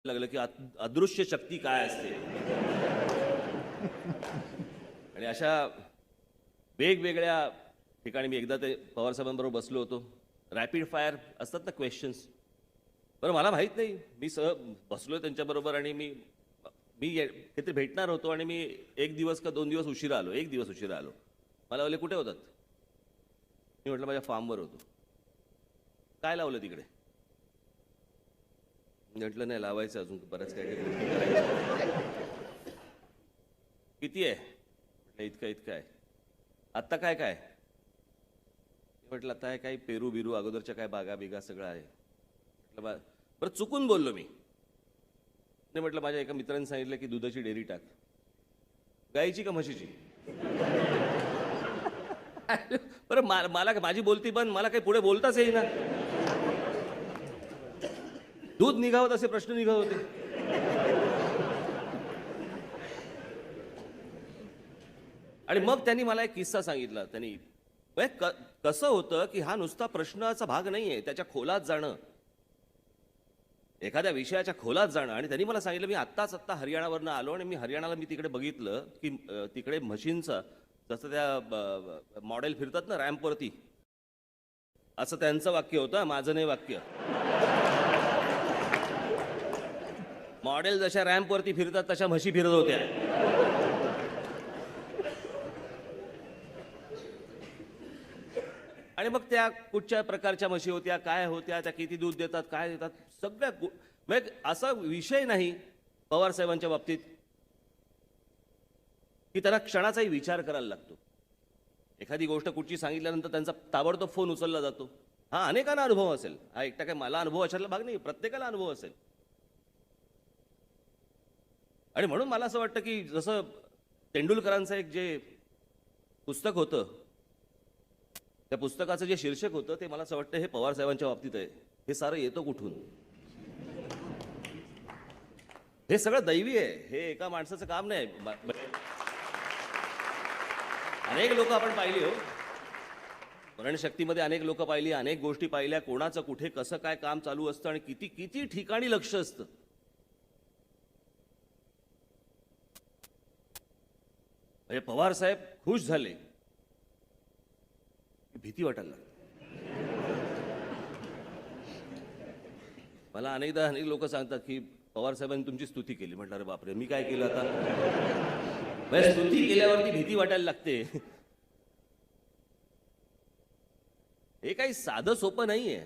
लागलं की अदृश्य शक्ती काय असते. आणि अशा वेगवेगळ्या ठिकाणी मी एकदा ते पवारसाहेबांबरोबर बसलो होतो. रॅपिड फायर असतात ना क्वेश्चन्स. बरं मला माहीत नाही, मी बसलोय त्यांच्याबरोबर आणि मी मी काहीतरी भेटणार होतो आणि मी 1 दिवस का 2 दिवस उशिरा आलो. 1 दिवस उशिरा आलो. मला बोलले कुठे होतात. मी म्हटलं माझ्या फार्मवर होतो. काय लावलं तिकडे. म्हटलं नाही लावायचं, अजून बऱ्याच काही काही गोष्टी करायच्या. किती आहे. म्हटलं इतकं इतकं आहे. आत्ता काय काय. म्हटलं आता आहे काही पेरू बिरू अगोदरच्या काय बागा बिगा सगळं आहे. म्हटलं बरं चुकून बोललो मी. नाही म्हटलं माझ्या एका मित्राने सांगितलं की दुधाची डेअरी टाक. गायची का म्हशीची. बरं मला माझी बोलती पण मला काही पुढे बोलताच येईना. दूध निघावत असे प्रश्न निघाव होते. आणि मग त्यांनी मला एक किस्सा सांगितला. त्यांनी कसं होतं की हा नुसता प्रश्नाचा भाग नाहीये, त्याच्या खोलात जाणं, एखाद्या विषयाच्या खोलात जाणं. आणि त्यांनी मला सांगितलं, मी आत्ता हरियाणावरनं आलो आणि मी हरियाणाला मी तिकडे बघितलं की तिकडे मशीनचा जसं त्या मॉडेल फिरतात ना रॅम्पवरती, असं त्यांचं वाक्य होतं, माझं नाही वाक्य. मॉडेल जशा रॅम्पवरती फिरतात तशा म्हशी फिरत होत्या. आणि मग त्या कुठच्या प्रकारच्या म्हशी होत्या, काय होत्या, त्या किती दूध देतात, काय देतात, सगळ्या म्हणजे असा विषय नाही पवार साहेबांच्या बाबतीत की त्यांना क्षणाचाही विचार करायला लागतो. एखादी गोष्ट कुठची सांगितल्यानंतर त्यांचा ताबडतोब फोन उचलला जातो. हा अनेकांना अनुभव असेल, हा एकटा काय मला अनुभव अशातला भाग नाही, प्रत्येकाला अनुभव असेल. आणि म्हणून मला असं वाटतं की जसं तेंडुलकरांचं एक जे पुस्तक होतं, त्या पुस्तकाचं जे शीर्षक होतं ते मला असं वाटतं हे पवार साहेबांच्या बाबतीत आहे. हे सारं येतं कुठून. हे सगळं दैवी आहे. हे एका माणसाचं काम नाही. अनेक लोक आपण पाहिली हो, स्मरणशक्तीमध्ये अनेक लोक पाहिली, अनेक गोष्टी पाहिल्या, कोणाचं कुठे कसं काय काम चालू असतं आणि किती किती ठिकाणी लक्ष असतं. म्हणजे पवार साहेब खुश झाले, भीती वाटायला लागली. मला अनेक लोक सांगतात की पवार साहेबांनी तुमची स्तुती केली. म्हटलं अरे बापरे, मी काय केलं आता. स्तुती केल्यावरती भीती वाटायला लागते. हे काही साधं सोपं नाहीये.